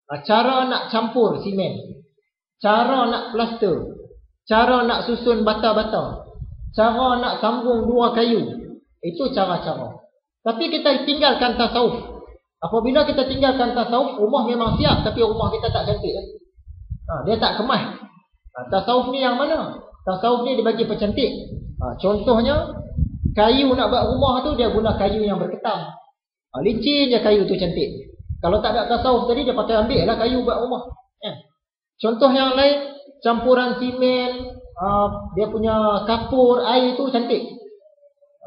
Cara nak campur simen, cara nak plaster, cara nak susun bata-bata, cara nak sambung dua kayu. Itu cara-cara. Tapi kita tinggalkan tasawuf. Apabila kita tinggalkan tasawuf, rumah memang siap tapi rumah kita tak cantik. Dia tak kemas. Tasawuf ni yang mana? Tasawuf ni dibagi percantik. Contohnya, kayu nak buat rumah tu dia guna kayu yang berketam. Licin je kayu tu cantik. Kalau tak ada tasawuf tadi, dia pakai ambil lah kayu buat rumah. Contoh yang lain, campuran simen, dia punya kapur, air tu cantik.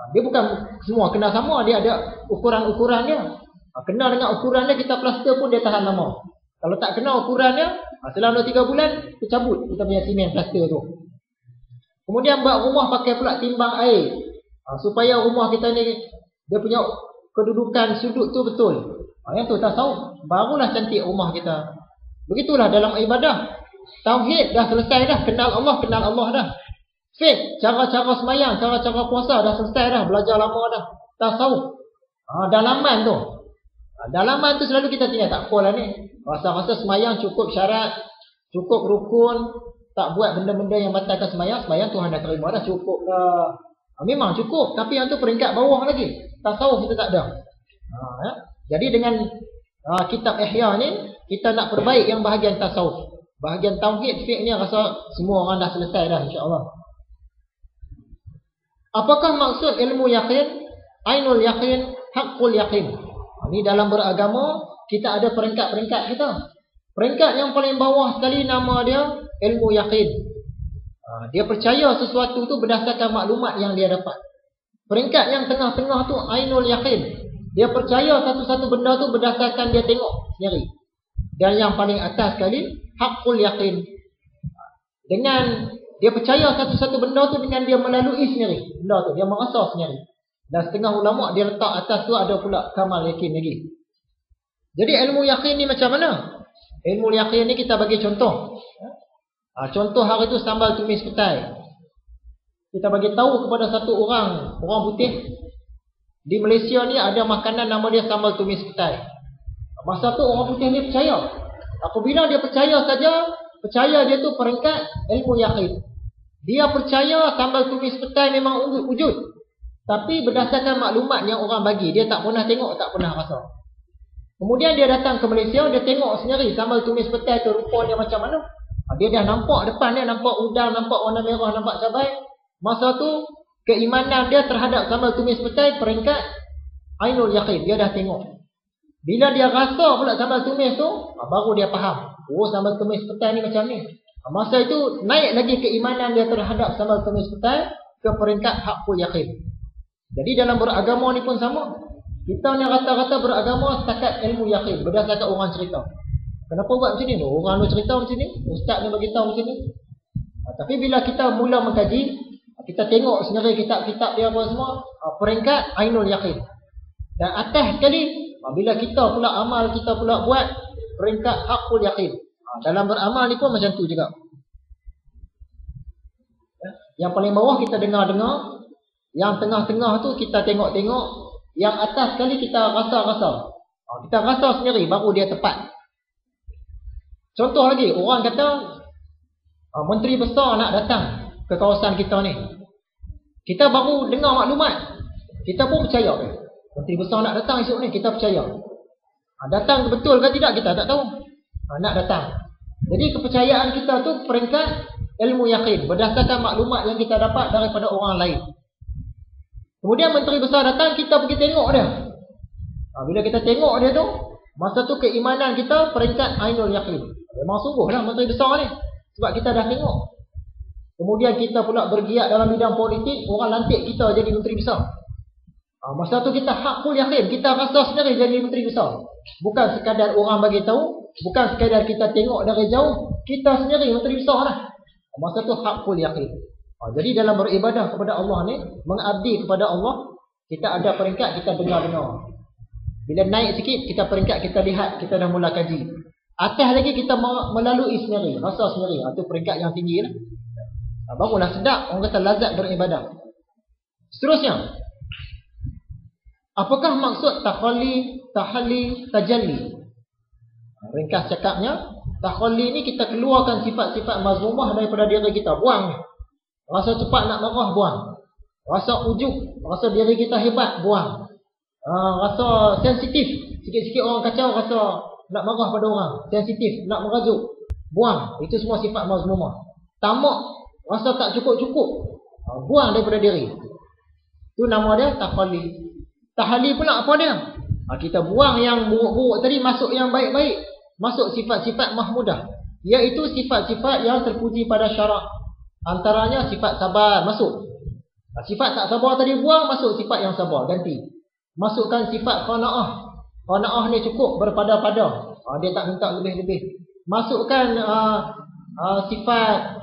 Dia bukan semua kena sama, dia ada ukuran-ukuran dia. Kena dengan ukuran dia, kita plaster pun dia tahan lama. Kalau tak kena ukuran dia, selama 3 bulan, kita cabut kita punya simen plaster tu. Kemudian buat rumah pakai pula timbang air. Supaya rumah kita ni, dia punya kedudukan sudut tu betul. Yang tu tasawuf, barulah cantik rumah kita. Begitulah dalam ibadah. Tauhid dah selesai dah, kenal Allah dah. Faith, cara-cara semayang, cara-cara puasa dah selesai dah, belajar lama dah. Tasawuf, dalaman tu. Dalaman tu selalu kita tinggal, tak apalah ni. Rasa-rasa semayang cukup syarat, cukup rukun, tak buat benda-benda yang batalkan semayang, semayang Tuhan dah terima dah, cukup dah. Memang cukup, tapi yang tu peringkat bawah lagi. Tasawuf kita tak ada. Jadi dengan kitab Ihya ni, kita nak perbaik yang bahagian tasawuf. Bahagian tauhid, fiqh ni rasa semua orang dah selesai dah, insya-Allah. Apakah maksud ilmu yakin? Ainul yakin, haqqul yakin. Ini dalam beragama, kita ada peringkat-peringkat kita. Peringkat yang paling bawah sekali nama dia ilmu yakin. Dia percaya sesuatu tu berdasarkan maklumat yang dia dapat. Peringkat yang tengah-tengah tu ainul yakin. Dia percaya satu-satu benda tu berdasarkan dia tengok sendiri. Dan yang paling atas sekali haqqul yakin. Dengan dia percaya satu-satu benda tu dengan dia melalui sendiri. Benda tu dia merasa sendiri. Dan setengah ulama dia letak atas tu ada pula kamal yakin lagi. Jadi ilmu yakin ni macam mana? Ilmu yakin ni kita bagi contoh. Contoh hari tu sambal tumis petai. Kita bagi tahu kepada satu orang putih di Malaysia ni ada makanan nama dia sambal tumis petai. Masa tu orang putih ni percaya. Apabila dia percaya saja, percaya dia tu peringkat ilmu yakin. Dia percaya sambal tumis petai memang wujud. Tapi berdasarkan maklumat yang orang bagi, dia tak pernah tengok, tak pernah rasa. Kemudian dia datang ke Malaysia, dia tengok sendiri sambal tumis petai tu rupanya macam mana. Dia dah nampak depan dia, nampak udang, nampak warna merah, nampak cabai. Masa tu, keimanan dia terhadap sambal tumis petai peringkat ainul yakin. Dia dah tengok. Bila dia rasa pula sambal tumis tu, baru dia faham. Oh, sambal tumis petai ni macam ni. Masa itu, naik lagi keimanan dia terhadap sambal tumis petai ke peringkat haqqul yakin. Jadi dalam beragama ni pun sama. Kita ni rata-rata beragama setakat ilmu yakin, berdasarkan orang cerita. Kenapa buat macam ni? Orang ni cerita macam ni, ustaz ni bagi tahu macam ni. Tapi bila kita mula mengkaji, kita tengok sendiri kitab-kitab dia apa semua, peringkat ainul yakin. Dan atas sekali, bila kita pula amal, kita pula buat peringkat haqqul yakin. Dalam beramal ni pun macam tu juga. Yang paling bawah kita dengar-dengar, yang tengah-tengah tu kita tengok-tengok, yang atas sekali kita rasa-rasa. Kita rasa sendiri baru dia tepat. Contoh lagi, orang kata menteri besar nak datang ke kawasan kita ni. Kita baru dengar maklumat, kita pun percaya. Menteri besar nak datang esok ni, kita percaya. Datang betul ke tidak kita tak tahu. Nak datang. Jadi kepercayaan kita tu peringkat ilmu yakin, berdasarkan maklumat yang kita dapat daripada orang lain. Kemudian menteri besar datang, kita pergi tengok dia. Bila kita tengok dia tu, masa tu keimanan kita peringkat ainul yakin. Memang sungguhlah menteri besar ni, sebab kita dah tengok. Kemudian kita pula bergiat dalam bidang politik, orang lantik kita jadi menteri besar. Masa tu kita haqqul yakin, kita rasa sendiri jadi menteri besar. Bukan sekadar orang bagi tahu, bukan sekadar kita tengok dari jauh, kita sendiri menteri besar lah. Masa tu haqqul yakin. Jadi dalam beribadah kepada Allah ni, mengabdi kepada Allah, kita ada peringkat, kita dengar-dengar. Bila naik sikit, kita peringkat, kita lihat, kita dah mula kaji. Atas lagi kita melalui sendiri, rasa sendiri. Itu peringkat yang tinggi lah. Barulah sedap, orang kata lazat beribadah. Seterusnya, apakah maksud tahalli, tajalli? Ringkas cakapnya, takhalli ni kita keluarkan sifat-sifat mazmumah daripada diri kita, buang. Rasa cepat nak marah, buang. Rasa ujub, rasa diri kita hebat, buang. Rasa sensitif, sikit-sikit orang kacau, rasa nak marah pada orang, sensitif, nak merajuk, buang. Itu semua sifat mazmumah. Tamak, rasa tak cukup-cukup, buang daripada diri. Itu nama dia takhalli. Tahalli pula apa dia? Kita buang yang buruk-buruk tadi, masuk yang baik-baik, masuk sifat-sifat mahmudah, iaitu sifat-sifat yang terpuji pada syarak. Antaranya sifat sabar, masuk. Sifat tak sabar tadi buang, masuk sifat yang sabar, ganti. Masukkan sifat qanaah. Qanaah ni cukup, berpada-pada, dia tak minta lebih-lebih. Masukkan sifat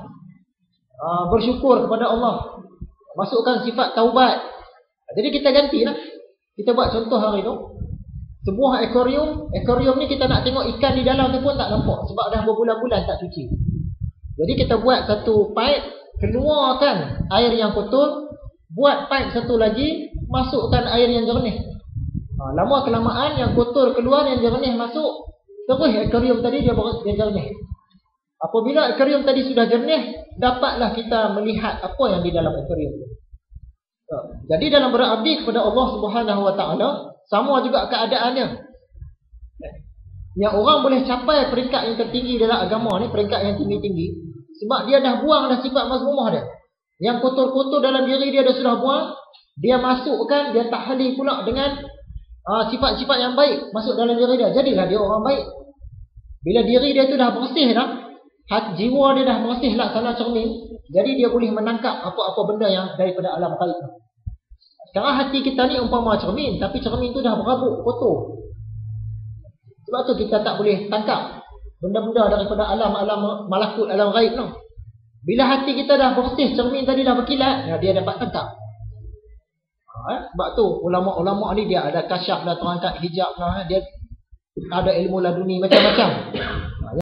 bersyukur kepada Allah. Masukkan sifat taubat. Jadi kita gantilah. Kita buat contoh hari tu, sebuah akuarium ni kita nak tengok ikan di dalam tu pun tak nampak, sebab dah berbulan-bulan tak cuci. Jadi kita buat satu pipe, keluarkan air yang kotor, buat pipe satu lagi, masukkan air yang jernih. Lama kelamaan yang kotor keluar, yang jernih masuk, terus akuarium tadi dia jernih. Apabila akuarium tadi sudah jernih, dapatlah kita melihat apa yang di dalam akuarium itu. Jadi dalam berabdi kepada Allah Subhanahu Wa Taala sama juga keadaannya. Yang orang boleh capai peringkat yang tertinggi dalam agama ni, peringkat yang tinggi-tinggi, sebab dia dah buang dah sifat mazmumah dia. Yang kotor-kotor dalam diri dia sudah buang, dia masukkan, dia tahlil pula dengan sifat-sifat yang baik masuk dalam diri dia. Jadilah dia orang baik. Bila diri dia tu dah bersih dah, jiwa dia dah bersih laksana cermin, jadi dia boleh menangkap apa-apa benda yang daripada alam gaib. Sekarang hati kita ni umpama cermin, tapi cermin tu dah berabuk, kotor. Sebab tu kita tak boleh tangkap benda-benda daripada alam-alam malakut, alam gaib tu. Bila hati kita dah bersih, cermin tadi dah berkilat, dia dapat tangkap. Sebab tu ulama-ulama ni dia ada kasyaf lah, terangkat hijab lah, dia ada ilmu laduni macam-macam.